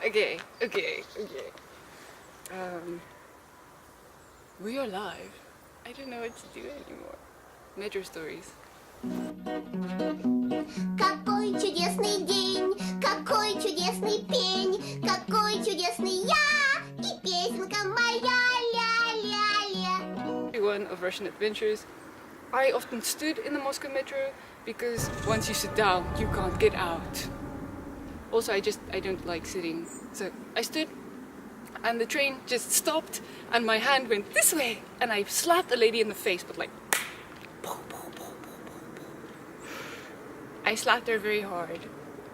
Okay. We are live. I don't know what to do anymore. Metro stories. Какой чудесный день, какой чудесный пень, какой чудесный я и песенка моя ля-ля-ля. One of Russian adventures. I often stood in the Moscow metro because once you sit down, you can't get out. Also, I don't like sitting. So I stood and the train just stopped and my hand went this way and I slapped a lady in the face, but like I slapped her very hard.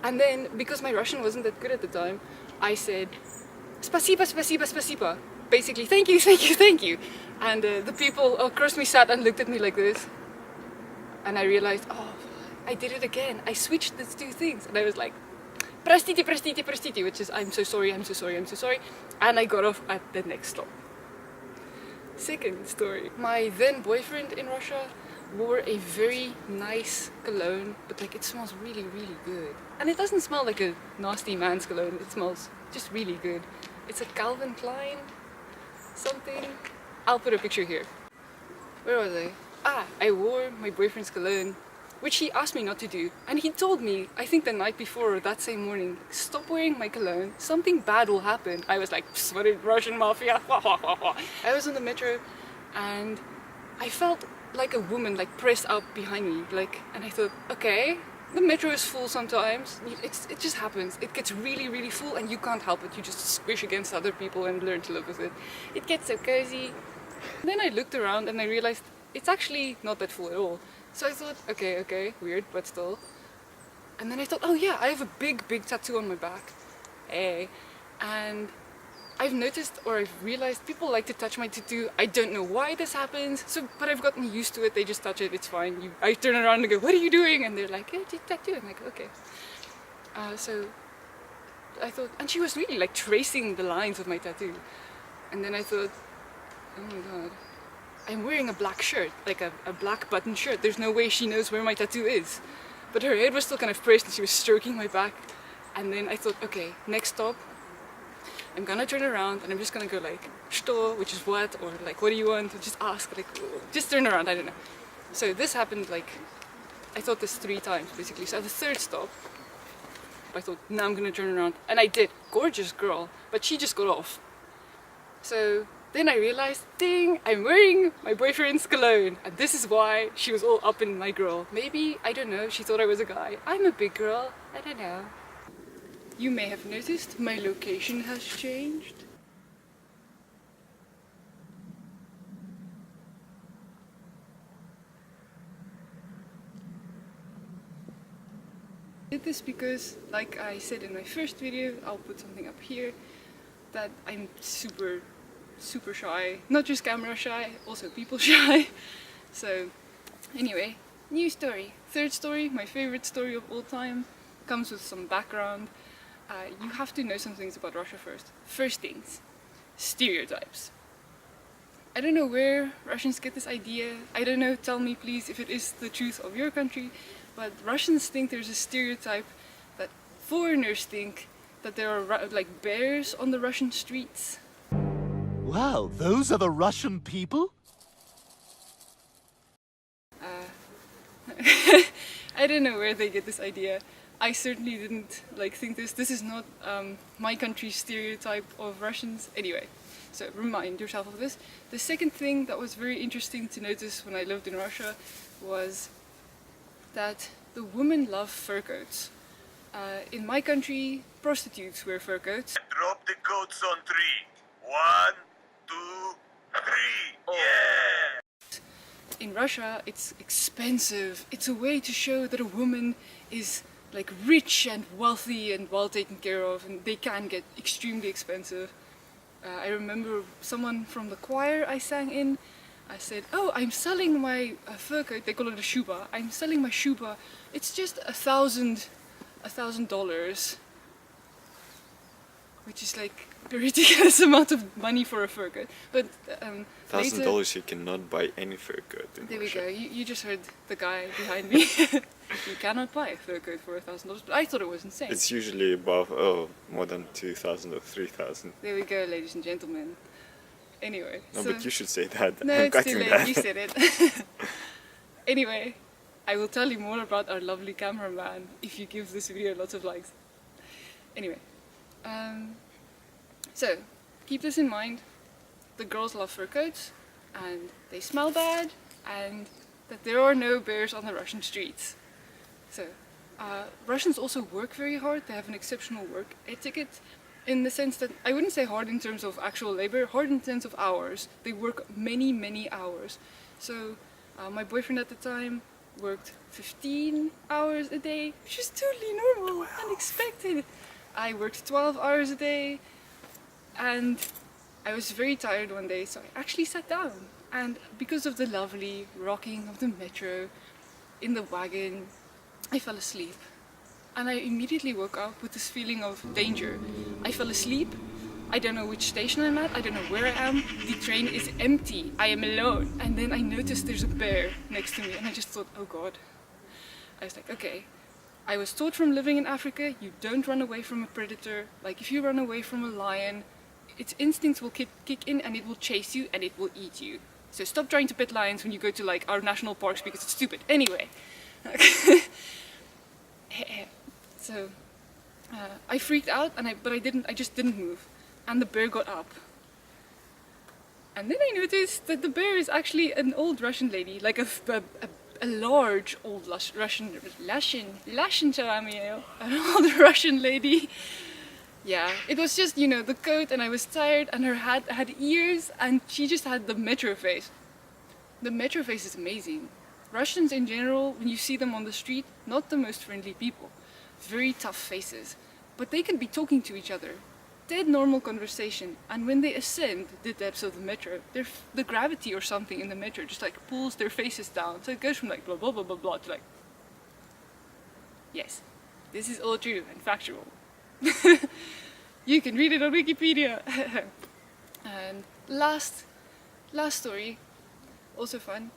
And then, because my Russian wasn't that good at the time, I said spasiba, spasiba, spasiba. Basically, thank you, thank you, thank you. And the people across me sat and looked at me like this. And I realized, oh, I did it again. I switched these two things. And I was like, простите, простите, простите, which is I'm so sorry, I'm so sorry, I'm so sorry. And I got off at the next stop. Second story. My then boyfriend in Russia wore a very nice cologne, but like it smells really, really good. And it doesn't smell like a nasty man's cologne, it smells just really good. It's a Calvin Klein something. I'll put a picture here. Where was I? I wore my boyfriend's cologne, which he asked me not to do. And he told me, I think the night before or that same morning, stop wearing my cologne, something bad will happen. I was like, what is Russian mafia? I was on the metro and I felt like a woman like pressed up behind me, like, and I thought, okay, the metro is full sometimes. It just happens. It gets really, really full and you can't help it. You just squish against other people and learn to live with it. It gets so cozy. Then I looked around and I realized it's actually not that full at all. So I thought, okay, weird, but still. And then I thought, oh yeah, I have a big tattoo on my back. Hey. And I've noticed, or I've realized, people like to touch my tattoo. I don't know why this happens, but I've gotten used to it. They just touch it, it's fine. I turn around and go, what are you doing? And they're like, hey, it's a tattoo. I'm like, okay. So I thought, and she was really like tracing the lines of my tattoo. And then I thought, oh my god, I'm wearing a black shirt, like a black button shirt. There's no way she knows where my tattoo is. But her head was still kind of pressed and she was stroking my back. And then I thought, okay, next stop, I'm gonna turn around and I'm just gonna go like, что, which is what, or like, what do you want? Or just ask, like, just turn around, I don't know. So this happened like, I thought this 3 times basically. So at the 3rd stop, I thought, now I'm gonna turn around. And I did, gorgeous girl, but she just got off. So then I realized, ding, I'm wearing my boyfriend's cologne. And this is why she was all up in my grill. Maybe, I don't know, she thought I was a guy. I'm a big girl, I don't know. You may have noticed my location has changed. I did this because, like I said in my first video, I'll put something up here, that I'm super shy. Not just camera shy, also people shy. So anyway, new story. 3rd story, my favorite story of all time, comes with some background. You have to know some things about Russia first. First things, stereotypes. I don't know where Russians get this idea. I don't know, tell me please if it is the truth of your country, but Russians think there's a stereotype that foreigners think that there are like bears on the Russian streets. Wow, those are the Russian people? I don't know where they get this idea. I certainly didn't like think this. This is not my country's stereotype of Russians. Anyway, so remind yourself of this. The second thing that was very interesting to notice when I lived in Russia was that the women love fur coats. In my country, prostitutes wear fur coats. Drop the coats on 3. 1, 2, 3. Yeah! In Russia, it's expensive. It's a way to show that a woman is like rich and wealthy and well taken care of, and they can get extremely expensive. I remember someone from the choir I sang in, I said, oh, I'm selling my fur coat, they call it a shuba, I'm selling my shuba, it's just $1,000, which is like a ridiculous amount of money for a fur coat. But $1,000 you cannot buy any fur coat in there Russia. we go, you just heard the guy behind me. You cannot buy a fur coat for $1,000, but I thought it was insane. It's usually above, more than 2,000 or 3,000. There we go, ladies and gentlemen. Anyway. No, so- but you should say that. No, I'm it's too cutting late. that. You said it. Anyway, I will tell you more about our lovely cameraman if you give this video lots of likes. Anyway, so keep this in mind. The girls love fur coats, and they smell bad, and that there are no bears on the Russian streets. So, Russians also work very hard. They have an exceptional work etiquette, in the sense that, I wouldn't say hard in terms of actual labor, hard in the sense of hours. They work many, many hours. So, my boyfriend at the time worked 15 hours a day, which is totally normal, unexpected. I worked 12 hours a day, and I was very tired one day, so I actually sat down. And because of the lovely rocking of the metro in the wagon, I fell asleep. And I immediately woke up with this feeling of danger. I fell asleep. I don't know which station I'm at. I don't know where I am. The train is empty. I am alone. And then I noticed there's a bear next to me, and I just thought, oh God. I was like, okay. I was taught from living in Africa, you don't run away from a predator. Like, if you run away from a lion, its instincts will kick in and it will chase you and it will eat you. So stop trying to pet lions when you go to like our national parks because it's stupid. Anyway. So I freaked out, but I just didn't move. And the bear got up. And then I noticed that the bear is actually an old Russian lady, like a large old Russian an old Russian lady. Yeah, it was just, you know, the coat, and I was tired, and her hat had ears, and she just had the metro face. The metro face is amazing. Russians in general, when you see them on the street, not the most friendly people. Very tough faces. But they can be talking to each other. Dead normal conversation. And when they ascend the depths of the metro, the gravity or something in the metro just like pulls their faces down. So it goes from like blah blah blah blah blah to like, yes, this is all true and factual. You can read it on Wikipedia. And last story, also fun.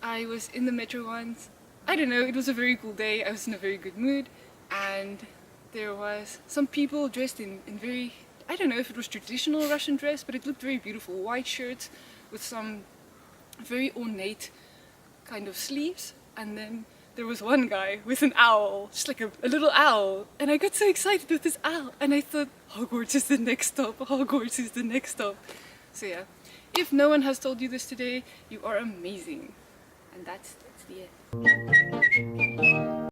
I was in the metro once. I don't know, it was a very cool day. I was in a very good mood, and there was some people dressed in very, I don't know if it was traditional Russian dress, but it looked very beautiful. White shirts with some very ornate kind of sleeves, and then there was one guy with an owl, just like a little owl, and I got so excited with this owl, and I thought, Hogwarts is the next stop, Hogwarts is the next stop. So yeah, if no one has told you this today, you are amazing. And that's the end.